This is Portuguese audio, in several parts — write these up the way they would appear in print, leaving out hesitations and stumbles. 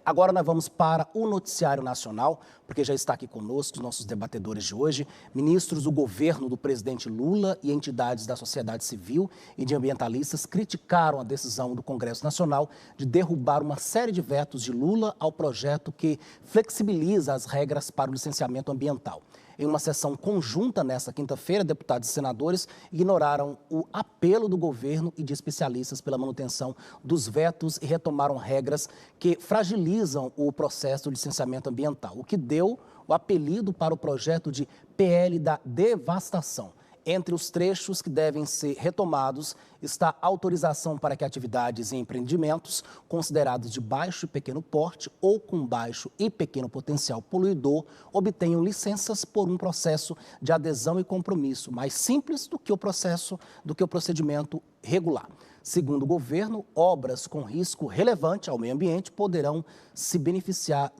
Agora nós vamos para o Noticiário Nacional, porque já está aqui conosco os nossos debatedores de hoje, ministros do governo do presidente Lula e entidades da sociedade civil e de ambientalistas criticaram a decisão do Congresso Nacional de derrubar uma série de vetos de Lula ao projeto que flexibiliza as regras para o licenciamento ambiental. Em uma sessão conjunta nesta quinta-feira, deputados e senadores ignoraram o apelo do governo e de especialistas pela manutenção dos vetos e retomaram regras que fragilizam o processo de licenciamento ambiental, o que deu o apelido para o projeto de PL da devastação. Entre os trechos que devem ser retomados está a autorização para que atividades e empreendimentos considerados de baixo e pequeno porte ou com baixo e pequeno potencial poluidor obtenham licenças por um processo de adesão e compromisso mais simples do que o procedimento regular. Segundo o governo, obras com risco relevante ao meio ambiente poderão se beneficiar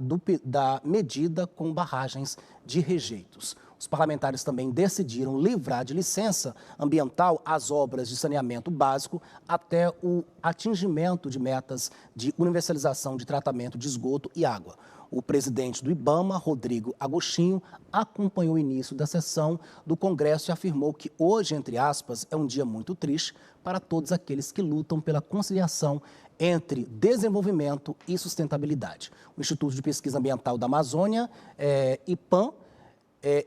da medida com barragens de rejeitos. Os parlamentares também decidiram livrar de licença ambiental as obras de saneamento básico até o atingimento de metas de universalização de tratamento de esgoto e água. O presidente do IBAMA, Rodrigo Agostinho, acompanhou o início da sessão do Congresso e afirmou que hoje, entre aspas, é um dia muito triste para todos aqueles que lutam pela conciliação entre desenvolvimento e sustentabilidade. O Instituto de Pesquisa Ambiental da Amazônia, IPAM,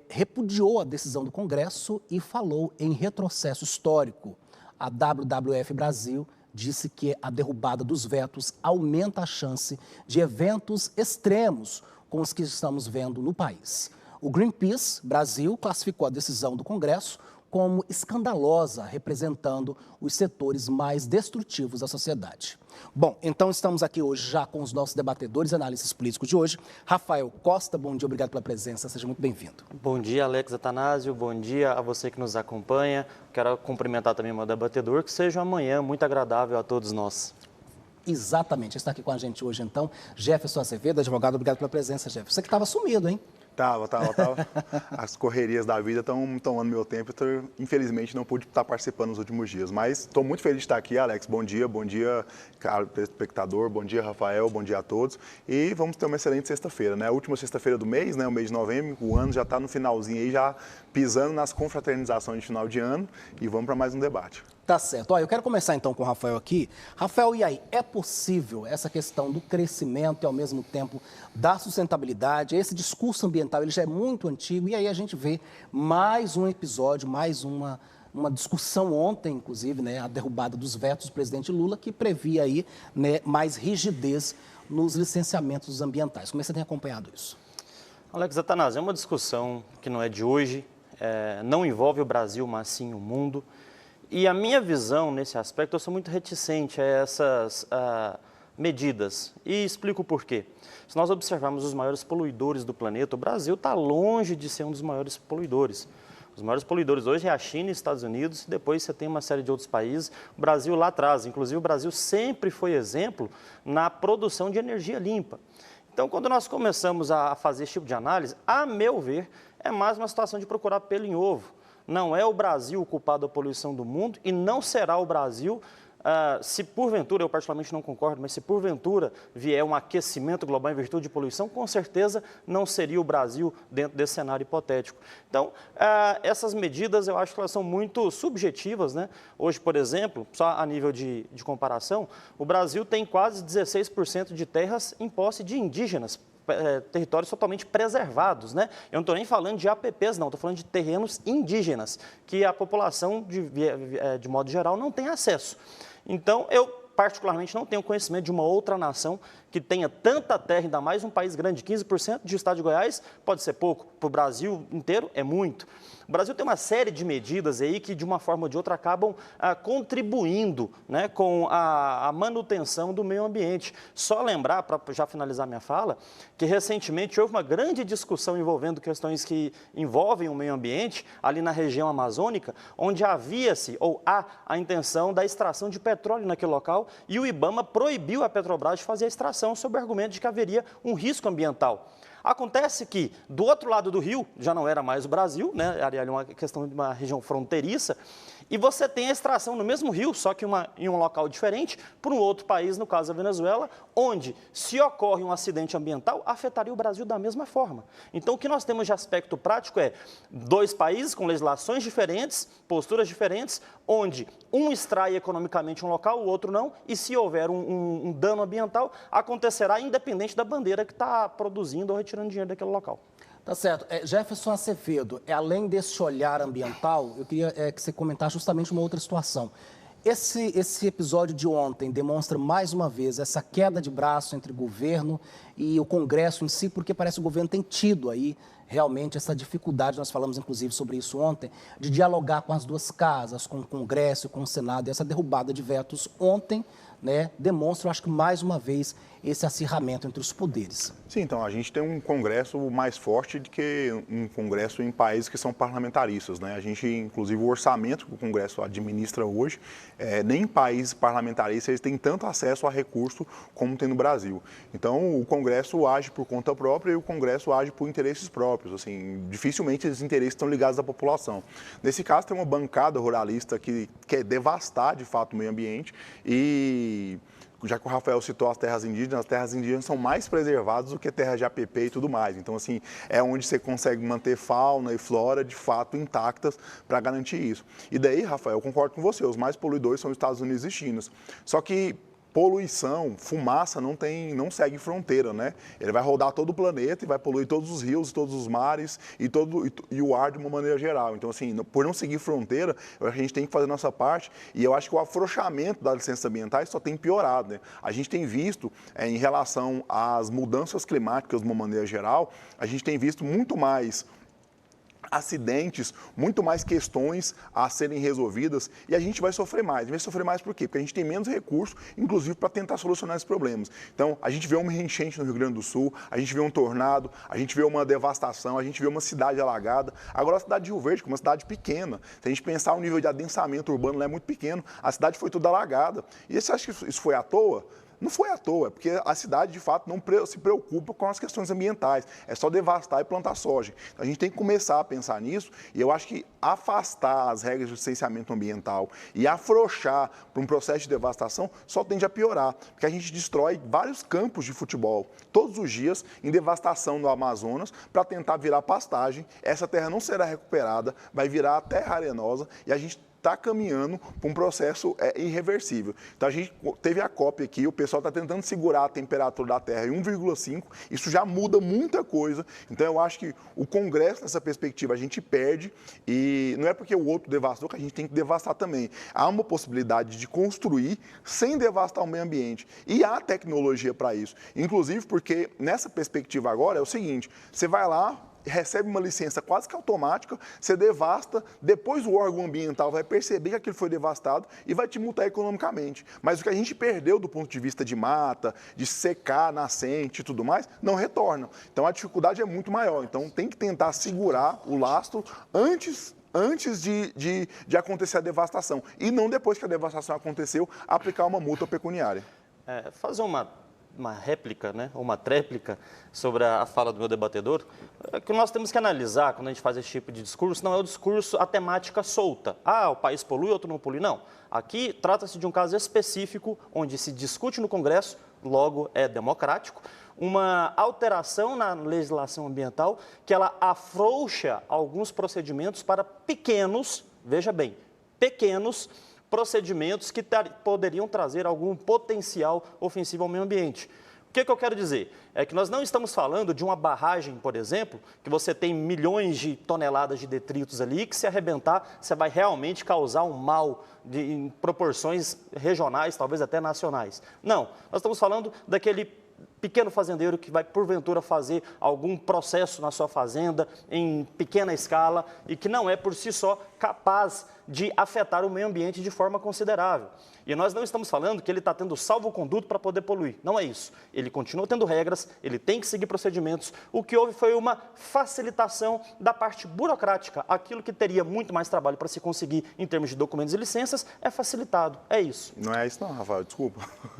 repudiou a decisão do Congresso e falou em retrocesso histórico. A WWF Brasil disse que a derrubada dos vetos aumenta a chance de eventos extremos como os que estamos vendo no país. O Greenpeace Brasil classificou a decisão do Congresso como escandalosa, representando os setores mais destrutivos da sociedade. Bom, então estamos aqui hoje já com os nossos debatedores e analistas políticos de hoje. Rafael Costa, bom dia, obrigado pela presença, seja muito bem-vindo. Bom dia, Alex Atanásio, bom dia a você que nos acompanha. Quero cumprimentar também o meu debatedor, que seja amanhã muito agradável a todos nós. Exatamente, está aqui com a gente hoje então, Jefferson Azevedo, advogado, obrigado pela presença, Jefferson. Você que estava sumido, hein? Tava. As correrias da vida estão tomando meu tempo. Infelizmente, não pude estar participando nos últimos dias. Mas estou muito feliz de estar aqui, Alex. Bom dia, caro espectador. Bom dia, Rafael. Bom dia a todos. E vamos ter uma excelente sexta-feira, né? A última sexta-feira do mês, né? O mês de novembro. O ano já está no finalzinho aí, já pisando nas confraternizações de final de ano. E vamos para mais um debate. Tá certo. Olha, eu quero começar então com o Rafael aqui. Rafael, e aí, é possível essa questão do crescimento e ao mesmo tempo da sustentabilidade? Esse discurso ambiental, ele já é muito antigo e aí a gente vê mais um episódio, mais uma discussão ontem, inclusive, né, a derrubada dos vetos do presidente Lula, que previa aí, né, mais rigidez nos licenciamentos ambientais. Como é que você tem acompanhado isso? Alex Atanásio, é uma discussão que não é de hoje, não envolve o Brasil, mas sim o mundo. E a minha visão nesse aspecto, eu sou muito reticente a essas medidas. E explico por quê. Se nós observarmos os maiores poluidores do planeta, o Brasil está longe de ser um dos maiores poluidores. Os maiores poluidores hoje é a China e os Estados Unidos, e depois você tem uma série de outros países. O Brasil lá atrás, inclusive o Brasil sempre foi exemplo na produção de energia limpa. Então, quando nós começamos a fazer esse tipo de análise, a meu ver, é mais uma situação de procurar pelo em ovo. Não é o Brasil o culpado da poluição do mundo e não será o Brasil, se porventura, eu particularmente não concordo, mas se porventura vier um aquecimento global em virtude de poluição, com certeza não seria o Brasil dentro desse cenário hipotético. Então, essas medidas eu acho que elas são muito subjetivas, né? Hoje, por exemplo, só a nível de comparação, o Brasil tem quase 16% de terras em posse de indígenas, territórios totalmente preservados, né? Eu não estou nem falando de APPs, não, estou falando de terrenos indígenas, que a população, de modo geral, não tem acesso. Então, eu particularmente não tenho conhecimento de uma outra nação que tenha tanta terra, ainda mais um país grande, 15% do estado de Goiás, pode ser pouco, para o Brasil inteiro é muito. O Brasil tem uma série de medidas aí que, de uma forma ou de outra, acabam contribuindo, né, com a manutenção do meio ambiente. Só lembrar, para já finalizar minha fala, que recentemente houve uma grande discussão envolvendo questões que envolvem o meio ambiente, ali na região amazônica, onde havia-se, ou há, a intenção da extração de petróleo naquele local, e o IBAMA proibiu a Petrobras de fazer a extração sob o argumento de que haveria um risco ambiental. Acontece que, do outro lado do rio, já não era mais o Brasil, né? Era uma questão de uma região fronteiriça, E você tem a extração no mesmo rio, só que em um local diferente, por um outro país, no caso a Venezuela, onde, se ocorre um acidente ambiental, afetaria o Brasil da mesma forma. Então, o que nós temos de aspecto prático é 2 países com legislações diferentes, posturas diferentes, onde um extrai economicamente um local, o outro não, e se houver um dano ambiental, acontecerá independente da bandeira que está produzindo ou retirando dinheiro daquele local. Tá certo. Jefferson Acevedo, além desse olhar ambiental, eu queria que você comentasse justamente uma outra situação. Esse episódio de ontem demonstra mais uma vez essa queda de braço entre o governo e o Congresso em si, porque parece que o governo tem tido aí realmente essa dificuldade, nós falamos inclusive sobre isso ontem, de dialogar com as 2 casas, com o Congresso, com o Senado, e essa derrubada de vetos ontem, né, demonstra, eu acho que mais uma vez, esse acirramento entre os poderes. Sim, então a gente tem um Congresso mais forte do que um Congresso em países que são parlamentaristas, né? A gente, inclusive, o orçamento que o Congresso administra hoje, nem em países parlamentaristas eles têm tanto acesso a recurso como tem no Brasil. Então, o Congresso age por conta própria e o Congresso age por interesses próprios. Assim, dificilmente esses interesses estão ligados à população. Nesse caso, tem uma bancada ruralista que quer devastar, de fato, o meio ambiente e... Já que o Rafael citou as terras indígenas são mais preservadas do que terras de APP e tudo mais. Então, assim, é onde você consegue manter fauna e flora, de fato, intactas para garantir isso. E daí, Rafael, eu concordo com você, os mais poluidores são os Estados Unidos e China. Só que poluição, fumaça não segue fronteira, né? Ele vai rodar todo o planeta e vai poluir todos os rios, todos os mares e o ar de uma maneira geral. Então, assim, por não seguir fronteira, eu acho que a gente tem que fazer a nossa parte e eu acho que o afrouxamento das licenças ambientais só tem piorado, né? A gente tem visto, em relação às mudanças climáticas de uma maneira geral, a gente tem visto muito mais acidentes, muito mais questões a serem resolvidas e a gente vai sofrer mais. A gente vai sofrer mais por quê? Porque a gente tem menos recursos, inclusive para tentar solucionar esses problemas. Então, a gente vê uma enchente no Rio Grande do Sul, a gente vê um tornado, a gente vê uma devastação, a gente vê uma cidade alagada. Agora, a cidade de Rio Verde, que é uma cidade pequena, se a gente pensar o nível de adensamento urbano lá é muito pequeno, a cidade foi toda alagada. E você acha que isso foi à toa? Não foi à toa, porque a cidade, de fato, não se preocupa com as questões ambientais. É só devastar e plantar soja. Então, a gente tem que começar a pensar nisso e eu acho que afastar as regras de licenciamento ambiental e afrouxar para um processo de devastação só tende a piorar, porque a gente destrói vários campos de futebol todos os dias em devastação no Amazonas para tentar virar pastagem. Essa terra não será recuperada, vai virar terra arenosa e a gente está caminhando para um processo irreversível. Então, a gente teve a COP aqui, o pessoal está tentando segurar a temperatura da Terra em 1,5, isso já muda muita coisa. Então, eu acho que o Congresso, nessa perspectiva, a gente perde e não é porque o outro devastou que a gente tem que devastar também. Há uma possibilidade de construir sem devastar o meio ambiente e há tecnologia para isso. Inclusive porque, nessa perspectiva agora, é o seguinte, você vai lá, recebe uma licença quase que automática, você devasta, depois o órgão ambiental vai perceber que aquilo foi devastado e vai te multar economicamente. Mas o que a gente perdeu do ponto de vista de mata, de secar nascente e tudo mais, não retorna. Então a dificuldade é muito maior. Então tem que tentar segurar o lastro antes de acontecer a devastação. E não depois que a devastação aconteceu, aplicar uma multa pecuniária. Fazer uma réplica, né, ou uma tréplica sobre a fala do meu debatedor, que nós temos que analisar quando a gente faz esse tipo de discurso, não é o discurso, a temática solta. Ah, o país polui, outro não polui. Não. Aqui trata-se de um caso específico, onde se discute no Congresso, logo é democrático, uma alteração na legislação ambiental que ela afrouxa alguns procedimentos para pequenos, veja bem, pequenos procedimentos que poderiam trazer algum potencial ofensivo ao meio ambiente. O que eu quero dizer? É que nós não estamos falando de uma barragem, por exemplo, que você tem milhões de toneladas de detritos ali, que se arrebentar, você vai realmente causar um mal em proporções regionais, talvez até nacionais. Não, nós estamos falando daquele pequeno fazendeiro que vai, porventura, fazer algum processo na sua fazenda em pequena escala e que não é, por si só, capaz de afetar o meio ambiente de forma considerável. E nós não estamos falando que ele está tendo salvo-conduto para poder poluir. Não é isso. Ele continua tendo regras, ele tem que seguir procedimentos. O que houve foi uma facilitação da parte burocrática. Aquilo que teria muito mais trabalho para se conseguir em termos de documentos e licenças é facilitado. É isso. Não é isso não, Rafael, desculpa.